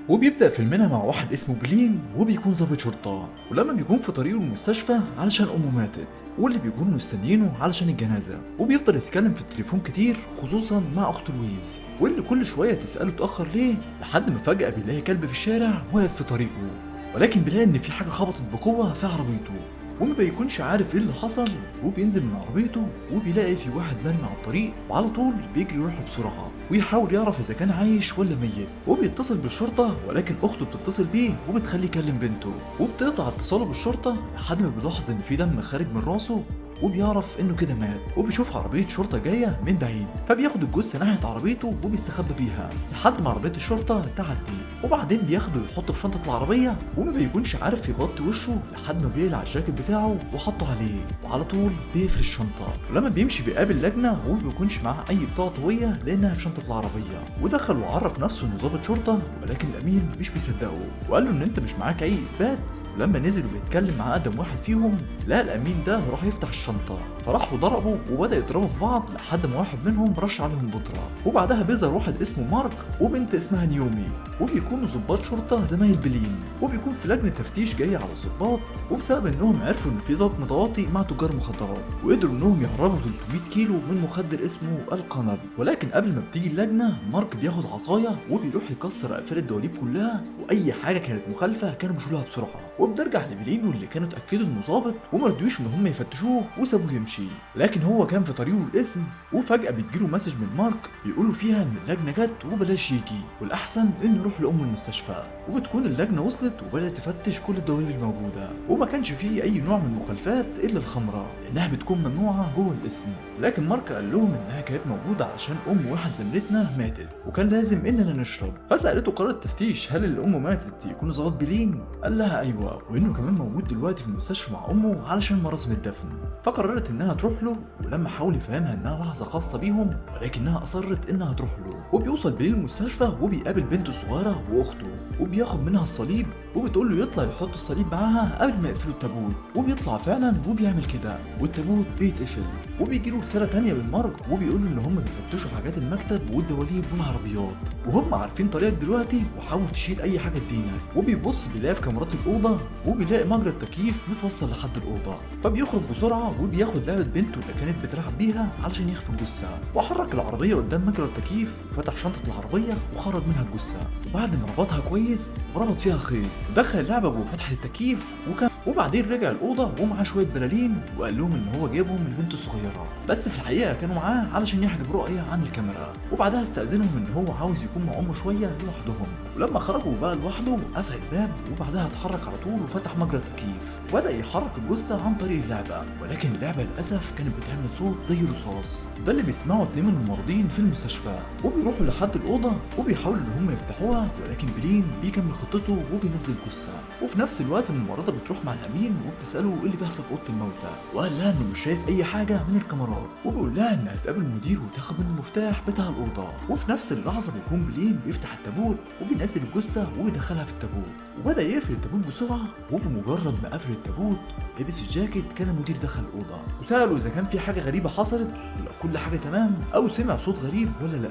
وبيبدأ فيلمنا مع واحد اسمه بلين وبيكون ضابط شرطة، ولما بيكون في طريقه المستشفى علشان أمه ماتت واللي بيكون مستنيينه علشان الجنازة، وبيفضل يتكلم في التليفون كتير خصوصا مع أخته لويز واللي كل شوية تسأله اتأخر ليه، لحد ما فجأة بيلاقي كلب في الشارع واقف في طريقه، ولكن بيلاقي إن في حاجة خبطت بقوة في عربيته وما بيكونش عارف ايه اللي حصل، وبينزل من عربيته وبيلاقي في واحد مرمي على الطريق وعلى طول بيجري يروح له بسرعه ويحاول يعرف اذا كان عايش ولا ميت، وبيتصل بالشرطه ولكن اخته بتتصل بيه وبتخليه يكلم بنته، وبتقطع اتصاله بالشرطه لحد ما بيلاحظ ان في دم خارج من راسه وبيعرف انه كده مات، وبيشوف عربيه شرطه جايه من بعيد فبياخد الجثه ناحيه عربيته وبيستخبى بيها لحد ما عربيه الشرطه تعدي، وبعدين بياخده يحطه في شنطه العربيه وما بيكونش عارف يغطي وشه لحد ما بيقلع الجاكيت بتاعه وحطه عليه وعلى طول بيقفل الشنطه، ولما بيمشي بيقابل لجنه وما بيكونش معاه اي بطاقه هويه لانها في شنطه العربيه، ودخل وعرف نفسه انه ضابط شرطه ولكن الامين مش بيصدقه وقال له ان انت مش معاك اي اثبات، ولما نزل وبيتكلم مع اقدم واحد فيهم لقى الامين ده راح يفتح الشنطه فراح وضربه وبدا يضربوا في بعض لحد ما واحد منهم رش عليهم بودره، وبعدها بيظهر واحد اسمه مارك وبنت اسمها نيومي وبيكونوا ضباط شرطه زمايل بلين، وبيكون في لجنه تفتيش جايه على الضباط وبسبب انهم عرفوا ان في ضابط متواطئ مع تجار مخدرات وقدروا انهم يهربوا 300 كيلو من مخدر اسمه القنب، ولكن قبل ما بتيجي اللجنه مارك بياخد عصايه وبيروح يكسر اقفال الدواليب كلها واي حاجه كانت مخالفه كانوا بيشيلوها بسرعه، وبنرجع لبلين واللي كانوا اتاكدوا انه ظابط وما رضيوش ان هم يفتشوه وسابوه يمشي، لكن هو كان في طريقه الاسم وفجاه بتجيله مسج من مارك بيقولوا فيها ان اللجنه جت وبلاش يجي والاحسن انه يروح لام المستشفى، وبتكون اللجنه وصلت وبدات تفتش كل الدواليب الموجوده وما كانش فيه اي نوع من المخالفات الا الخمره لانها بتكون ممنوعه جوه الاسم، لكن مارك قال لهم انها كانت موجوده علشان ام واحد زميلتنا ماتت وكان لازم اننا نشرب، فسالته قرار التفتيش هل اللي امه ماتت يكون ظابط بلين؟ قال لها ايوه وانه كمان موجود دلوقتي في المستشفى مع امه علشان مراسم الدفن، فقررت انها تروح له، ولما حاول يفهمها انها لحظه خاصه بيهم ولكنها اصرت انها تروح له، وبيوصل بلين المستشفى وبيقابل بنته الصغيره واخته وبياخد منها الصليب وبتقول له يطلع يحط الصليب معاها قبل ما يقفلوا التابوت، وبيطلع فعلا وبيعمل كده والتابوت بيتقفل، وبيجي له رساله تانيه من مارك وبيقول له ان هم بيفتشوا حاجات المكتب والدواليب والعربيات وهم عارفين طريقك دلوقتي وحاول تشيل اي حاجه تدينك، وبيبص بيلاقي في كاميرات الاوضه وبيلاقي مجرى التكييف متوصل لحد الاوضه، فبيخرج بسرعه وبياخد لعبه بنته اللي كانت بتلعب بيها علشان يخفي الجثه، وحرك العربيه قدام مجرى التكييف وفتح شنطه العربيه وخرج منها الجثه، وبعد ما ربطها كويس وربط فيها خيط ودخل اللعبه جوه فتحه التكييف وبعدين رجع الاوضه ومعاه شويه بلالين وقال لهم ان هو جايبهم للبنت الصغيره، بس في الحقيقه كانوا معاه علشان يحجب رؤيه عن الكاميرا، وبعدها استاذنهم ان هو عاوز يكون مع امه شويه لوحدهم، ولما خرجوا بقى لوحده قفل الباب وبعدها اتحرك على طول وفتح مجرى التكييف وبدا يحرك الجثه عن طريق اللعبه، ولكن اللعبه للاسف كانت بتعمل صوت زي الرصاص، ده اللي بيسمعه اتنين من الممرضين في المستشفى وبيروحوا لحد الاوضه وبيحاولوا ان هم يفتحوها، ولكن بلين بيكمل خطته وبينزل الجثه، وفي نفس الوقت الممرضه بتروح مع الامين وبتساله ايه اللي بيحصل في اوضه الموتى، وقال لها انه مش شايف اي حاجه من الكاميرات، وبيقول لها انها تقابل المدير وتاخد منه المفتاح بتاع الاوضه، وفي نفس اللحظه بيكون بلين بيفتح التابوت وبينزل الجثه ويدخلها في التابوت، وبدا يقفل التابوت بسرعه، وبمجرد ما قفل التابوت لبس الجاكيت كان المدير دخل الاوضه وساله اذا كان في حاجه غريبه حصلت ولا كل حاجه تمام او سمع صوت غريب ولا لا،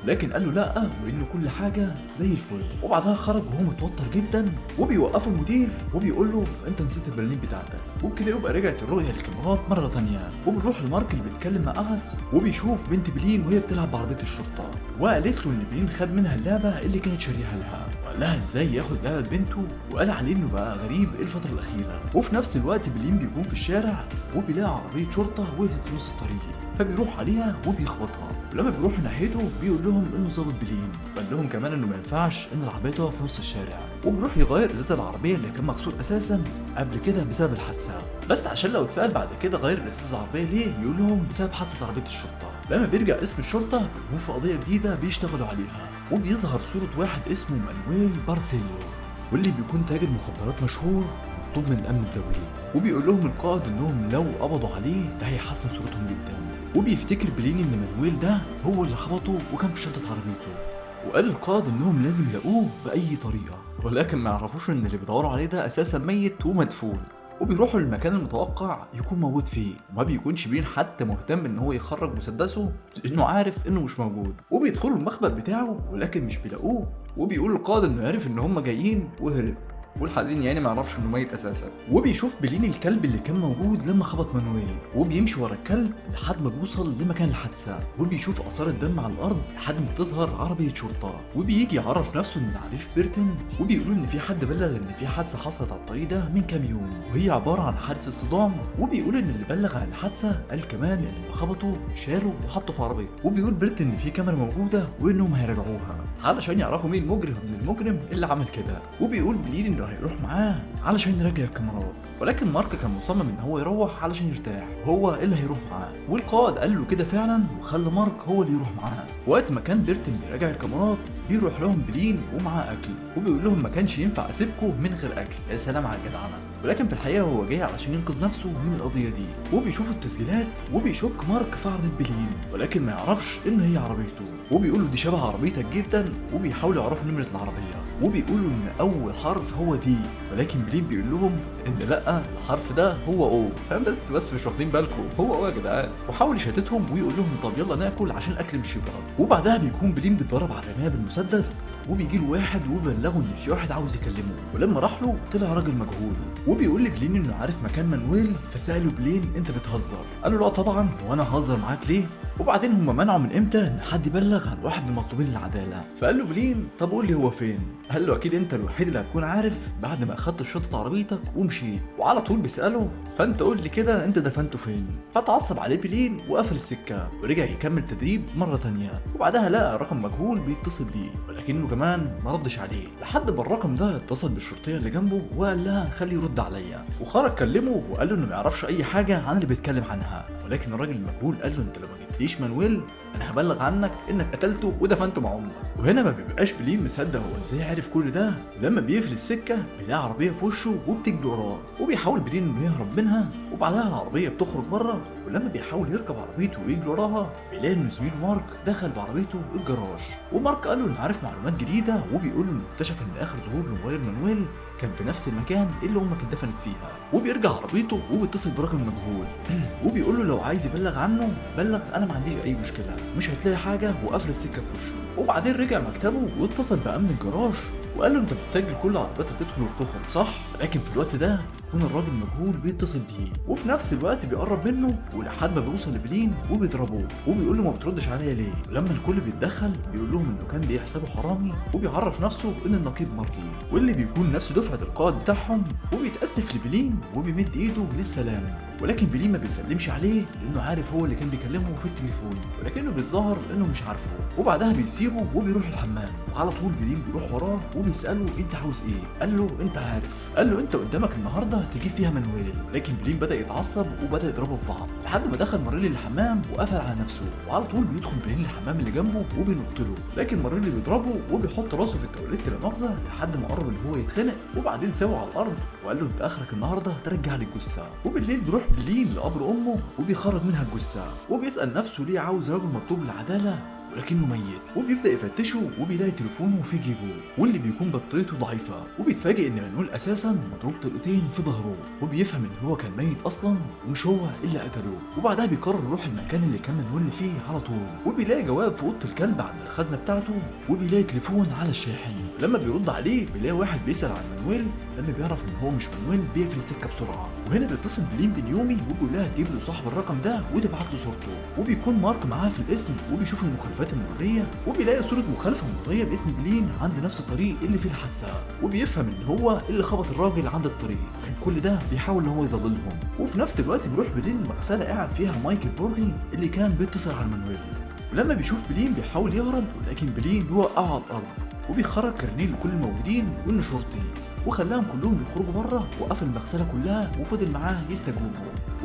لكن قال له لا وانه كل حاجه زي الفل، وبعدها خرج وهو متوتر جدا وبيوقفه المدير وبيقول له انت نسيت البرلين بتاعتك، وبكده يبقى رجعت الرؤيه للكاميرات مره تانية، وبنروح لمارك اللي بيتكلم مع اغس وبيشوف بنت بلين وهي بتلعب بعربيه الشرطه، وقالت له ان بلين خد منها اللعبه اللي كانت شاريها لها، وقال لها ازاي ياخد لعبه بنته، وقال عليه انه بقى غريب الفتره الاخيره، وفي نفس الوقت بلين بيكون في الشارع وبيلاقي عربيه شرطه وقفت في نص الطريق فبيروح عليها وبيخبطها، ولما بيروح ناحيته بيقول لهم انه ظابط بلين، وقال لهم كمان انه ما ينفعش ان العربيه تقف في نص الشارع، وبيروح يغير ازاز العربيه اللي كان مكسور اساسا قبل كده بسبب الحادثه، بس عشان لو اتسال بعد كده غير ازاز العربيه ليه يقول لهم بسبب حادثه عربيه الشرطه، لما بيرجع اسم الشرطه بيكون في قضيه جديده بيشتغلوا عليها، وبيظهر صوره واحد اسمه مانويل بارسيلو واللي بيكون تاجر مخدرات مشهور مطلوب من الامن الدولي، وبيقول لهم القائد انهم لو قبضوا عليه ده هيحسن صورتهم جدا، وبيفتكر بلين ان مانويل ده هو اللي خبطه وكان في شنطه عربيته، وقال القائد انهم لازم يلاقوه باي طريقه، ولكن ما يعرفوش ان اللي بيدوروا عليه ده اساسا ميت ومدفون، وبيروحوا للمكان المتوقع يكون موجود فيه، وما بيكونش بين حتى مهتم ان هو يخرج مسدسه لانه عارف انه مش موجود، وبيدخلوا المخبأ بتاعه ولكن مش بيلاقوه، وبيقول القائد انه عرف ان هم جايين وهرب، والحزين يعني ما يعرفش انه ميت اساسا. وبيشوف بلين الكلب اللي كان موجود لما خبط مانويل، وبيمشي ورا الكلب لحد ما بيوصل لمكان الحادثه، وبيشوف اثار الدم على الارض لحد ما بتظهر عربيه شرطه، وبيجي يعرف نفسه ان عريف بيرتن، وبيقولوا ان في حد بلغ ان في حادثه حصلت على الطريق ده من كام يوم، وهي عباره عن حادث صدام. وبيقول ان اللي بلغ عن الحادثه قال كمان ان اللي خبطه شاله وحطه في عربيه. وبيقول بيرتن ان في كاميرا موجوده وانهم هيراجعوها علشان يعرفوا مين المجرم اللي عمل كده. وبيقول بلين انه هيروح معاه علشان يراجع الكاميرات، ولكن مارك كان مصمم ان هو يروح علشان يرتاح، وهو اللي هيروح معاه. والقائد قال له كده فعلا وخلى مارك هو اللي يروح معاه. وقت ما كان بيرتن بيراجع الكاميرات بيروح لهم بلين ومعاه اكل، وبيقول لهم ما كانش ينفع اسيبكم من غير اكل. يا سلام على الجدعنه. ولكن في الحقيقه هو جاي علشان ينقذ نفسه من القضيه دي. وبيشوف التسجيلات وبيشك مارك في عربيه بلين، ولكن ما يعرفش ان هي عربيته. وبيقول له دي شبه عربيتك جدا، وبيحاولوا يعرفوا نمره العربيه. وبيقولوا ان اول حرف هو دي، ولكن بلين بيقول لهم ان لا، الحرف ده هو او. فاهم ده بس مش واخدين بالكم، هو او يا جدعان. وحاول يشتتهم ويقول لهم طب يلا ناكل عشان الاكل مش يبرد. وبعدها بيكون بلين بيتضرب على الرمايه بالمسدس، وبيجي له واحد وبلغه ان في واحد عاوز يكلمه، ولما راح له طلع راجل مجهول. وبيقول لبلين انه عارف مكان مانويل، فساله بلين انت بتهزر؟ قال له لا طبعا، وانا ههزر معاك ليه؟ وبعدين هم منعوا من امتى ان حد يبلغ عن واحد من المطلوبين للعداله. فقال له بلين طب قول لي هو فين؟ قال له اكيد انت الوحيد اللي هتكون عارف بعد ما اخدت شنطه عربيتك ومشيت. وعلى طول بيساله فانت قول لي كده انت دفنته فين؟ فتعصب عليه بلين وقفل السكه ورجع يكمل تدريب مره تانية. وبعدها لقى رقم مجهول بيتصل بيه، ولكنه كمان ما ردش عليه لحد ما الرقم ده اتصل بالشرطيه اللي جنبه وقال لها خليه يرد عليا. وخرج كلمه وقال له انه ما يعرفش اي حاجه عن اللي بيتكلم عنها، ولكن الراجل المجهول قال له انت لو ما جبتليش مانويل انا هبلغ عنك انك قتلته ودفنته مع امك. وهنا ما بيبقاش بلين مصدق هو ازاي عارف كل ده، ولما بيقفل السكه بيلاقي عربيه في وشه وبتجري وراه، وبيحاول بلين انه يهرب منها. وبعدها العربيه بتخرج بره، ولما بيحاول يركب عربيته ويجري وراها بيلاقي ان زميله مارك دخل بعربيته الجراج. ومارك قال له انه عارف معلومات جديده، وبيقول له انه اكتشف ان اخر ظهور لموبايل مانويل كان في نفس المكان اللي امك اتدفنت فيها. وبيرجع عربيته وبيتصل براجل مجهول وبيقول له لو عايز يبلغ عنه بلغ، انا ما عنديش اي مشكله، مش هتلاقي حاجه، وقفل السكه في وشه. وبعدين رجع مكتبه واتصل بامن الجراج وقال له انت بتسجل كل العربيات اللي بتدخل وبتخرج صح؟ لكن في الوقت ده يكون الراجل المجهول بيتصل بيه، وفي نفس الوقت بيقرب منه ولحد ما بيوصل لبلين وبيضربه، وبيقول له ما بتردش عليا ليه؟ ولما الكل بيتدخل بيقول لهم انه كان بيحسبه حرامي، وبيعرف نفسه ان النقيب مارلي واللي بيكون نفسه دفعه القائد بتاعهم، وبيتاسف لبلين وبيمد ايده للسلام. ولكن بلين ما بيسلمش عليه لانه عارف هو اللي كان بيكلمه في التليفون، ولكنه بيتظاهر انه مش عارفه. وبعدها بيسيبه وبيروح الحمام، وعلى طول بلين بيروح وراه وبيساله انت عاوز ايه؟ قال له انت عارف. قال له انت قدامك النهارده تجيب فيها مانويل. لكن بلين بدا يتعصب وبدا يضربه في بعض لحد ما دخل ماريلي الحمام وقفل على نفسه، وعلى طول بيدخل بلين الحمام اللي جنبه وبينط له، لكن ماريلي بيضربه وبيحط راسه في التواليت لا مؤاخذه لحد ما قرب ان هو يتخنق، وبعدين سابه على الارض وقال له انت اخرك النهارده ترجع لي الجثه. وبالليل بيروح بلين لقبر امه وبيخرج منها الجثه، وبيسال نفسه ليه عاوز راجل مطلوب للعداله ولكنه ميت. وبيبدا يفتشه وبيلاقي تليفونه في جيبه واللي بيكون بطاريته ضعيفه، وبيتفاجئ ان مانويل اساسا مضروب طلقتين في ظهره، وبيفهم ان هو كان ميت اصلا ومش هو اللي قتله. وبعدها بيقرر يروح المكان اللي كان مانويل فيه على طول، وبيلاقي جواب في اوضه الكلب عند الخزنه بتاعته، وبيلاقي تليفون على الشاحن. لما بيرد عليه بيلاقي واحد بيسال عن مانويل، لما بيعرف ان هو مش مانويل بيقفل السكه بسرعه. وهنا بيتصل بلين بنيومي وبيقول لها تجيب له صاحب الرقم ده وتبعت له صورته، وبيكون مارك معاه في الاسم وبيشوف المخالفات المروريه، وبيلاقي صوره مخالفه مروريه باسم بلين عند نفس الطريق اللي فيه الحادثه، وبيفهم ان هو اللي خبط الراجل عند الطريق. كان كل ده بيحاول ان هو يضللهم. وفي نفس الوقت بيروح بلين المغسله قاعد فيها مايكل بورغي اللي كان بيتصل على مانويل، ولما بيشوف بلين بيحاول يهرب ولكن بلين بيوقعه على الارض، وبيخرج كارنيه لكل الموجودين وانه شرطي، وخلاهم كلهم يخرجوا بره وقفل المغسله كلها وفضل معاه يستجوبوا.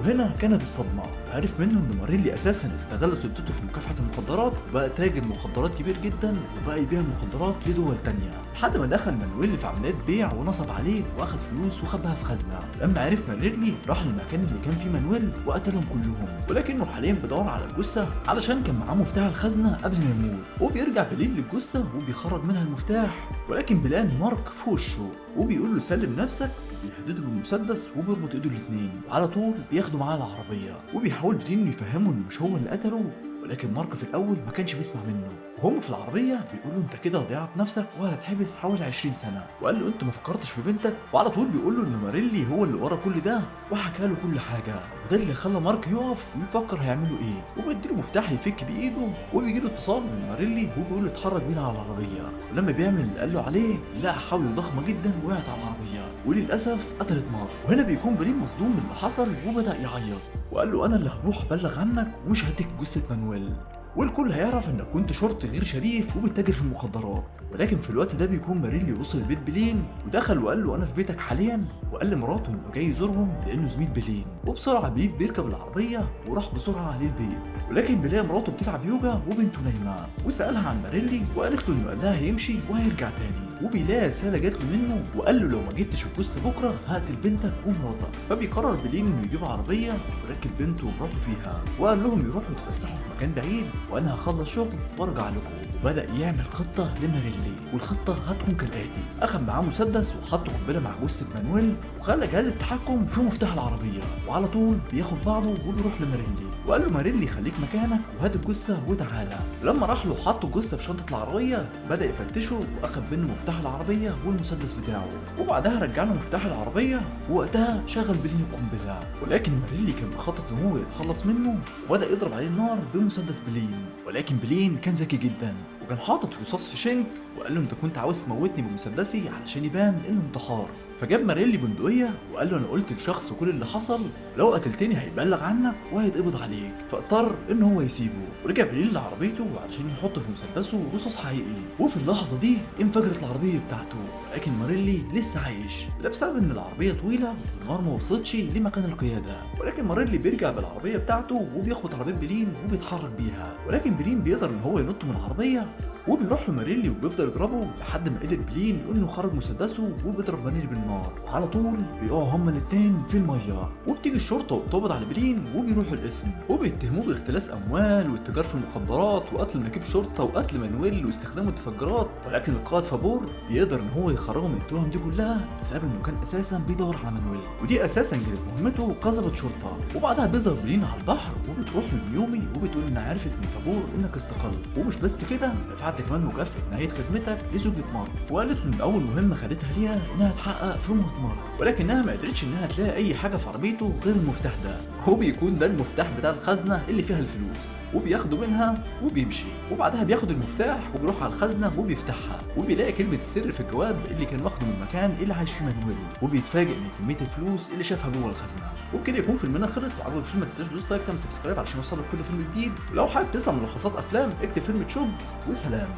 وهنا كانت الصدمه، عرف منه ان ماريلي اساسا استغل سلطته في مكافحه المخدرات وبقى تاجر مخدرات كبير جدا، وبقى يبيع المخدرات لدول تانية لحد ما دخل مانويل في عمليات بيع ونصب عليه واخد فلوس وخباها في خزنه. لما عرف ماريلي راح للمكان اللي كان فيه مانويل وقتلهم كلهم، ولكنه حاليا بيدور على الجثه علشان كان معاه مفتاح الخزنه قبل ما يموت. وبيرجع بليل للجثه وبيخرج منها المفتاح، ولكن بيلاقي ان مارك في وشه وبيقول له سلم نفسك، بيحدده بالمسدس وبيربط ايده الاثنين، وعلى طول بياخده معاه العربيه. وبيحاول بلين يفهمه انه مش هو اللي قتله، ولكن مارك في الاول ما كانش بيسمع منه. وهم في العربيه بيقول له انت كده ضيعت نفسك وهتتحبس حوالي 20 سنه. وقال له انت ما فكرتش في بنتك؟ وعلى طول بيقول له ان ماريلي هو اللي ورا كل ده، وحكى له كل حاجه. وده اللي خلى مارك يقف ويفكر هيعملوا ايه. وبيديله مفتاح يفك بيه ايده، وبيجي له اتصال من ماريلي وبيقول له اتحرك بينا على العربيه. ولما بيعمل اللي قال له عليه لقى حاويه ضخمه جدا وقعت على العربيه، وللاسف قتلت مارك. وهنا بيكون بريم مصدوم من اللي حصل وبدا يعيط، وقال له انا اللي هروح ابلغ عنك ومش هديك جثه مانويل، والكل هيعرف انك كنت شرطي غير شريف وبتتاجر في المخدرات. ولكن في الوقت ده بيكون ماريلي وصل لبيت بلين ودخل وقال له انا في بيتك حاليا، وقال لمراته انه جاي يزورهم لانه زميل بلين. وبسرعه بلين بيركب العربيه وراح بسرعه للبيت، ولكن بيلاقي مراته بتلعب يوجا وبنته نايمه. وسالها عن ماريلي وقالت له انه قال لها هيمشي وهيرجع تاني. وبيلاقي رساله جات له منه وقال له لو ما جبتش الجثه بكره هقتل بنتك ومراتك. فبيقرر بلين انه يجيب عربيه ويركب بنته ومراته فيها، وقال لهم يروحوا يتفسحوا في مكان بعيد وانا هخلص شغل وارجع لكم. وبدا يعمل خطه لماريلي، والخطه هتكون كالاتي: اخذ معاه مسدس وحط قنبله مع جثه مانويل، وخلى جهاز التحكم في مفتاح العربيه، وعلى طول بياخد بعضه وبيروح لماريلي وقال له ماريلي خليك مكانك وهات الجثه وتعالى. ولما راح له حط الجثه في شنطه العربيه بدا يفتشه واخذ منه مفتاح العربيه والمسدس بتاعه، وبعدها رجع له مفتاح العربيه، ووقتها شغل بلين القنبله. ولكن ماريلي كان بيخطط ان هو يتخلص منه وبدا يضرب عليه النار بمسدس بلين. ولكن بلين كان ذكي جدا وكان حاطط رصاص في شنك وقال له انت كنت عاوز تموتني بمسدسي علشان يبان انه انتحار. فجاب ماريلي بندقيه وقال له انا قلت لشخص كل اللي حصل، لو قتلتني هيبلغ عنك وهيتقبض عليك. فاضطر ان هو يسيبه، ورجع بلين لعربيته علشان يحط في مسدسه رصاص حقيقي. وفي اللحظه دي انفجرت العربيه بتاعته، ولكن ماريلي لسه عايش، ده بسبب ان العربيه طويله والنار ما وصلتش لمكان القياده. ولكن ماريلي بيرجع بالعربيه بتاعته وبيخبط عربيه بلين وبيتحرك بيها، ولكن بلين بيقدر ان هو ينط من العربيه وبيروح لماريلي وبيفضل يضربه لحد ما قدر بلين انه خرج مسدسه وبيضرب ماريلي بالنار، وعلى طول بيقعوا هما الاتنين في الميه. وبتيجي الشرطه وبتقبض على بلين وبيروحوا القسم وبيتهموه باختلاس اموال والتجار في المخدرات وقتل نقيب شرطه وقتل مانويل واستخدام متفجرات. ولكن القائد فابور بيقدر ان هو يخرجه من التهم دي كلها بسبب انه كان اساسا بيدور على مانويل، ودي اساسا كانت مهمته كظبط شرطه. وبعدها بيظهر بلين على البحر وبتروح لميومي وبتقول انها عرفت من فابور انك استقلت، ومش بس كده دفعت كمان مكافاه نهايه خدمتك لزوجة مارك. وقالت ان اول مهمه خدتها ليها انها تحقق في موت مارك، ولكنها ما قدرتش انها تلاقي اي حاجه في عربيته غير المفتاح ده، وبيكون ده المفتاح بتاع الخزنه اللي فيها الفلوس، وبياخده منها وبيمشي. وبعدها بياخد المفتاح وبيروح على الخزنه وبيفتحها وبيلاقي كلمه السر في الجواب اللي كان واخده من المكان اللي عايش فيه مانويل، وبيتفاجئ من كميه الفلوس اللي شافها جوه الخزنه. وبكده يكون فيلمنا خلص. لو عجبك الفيلم ما تنساش تدوس لايك تعمل سبسكرايب علشان يوصلك كل فيلم جديد، ولو حابب تسمع ملخصات افلام اكتب فيلم تشوب. وسلام.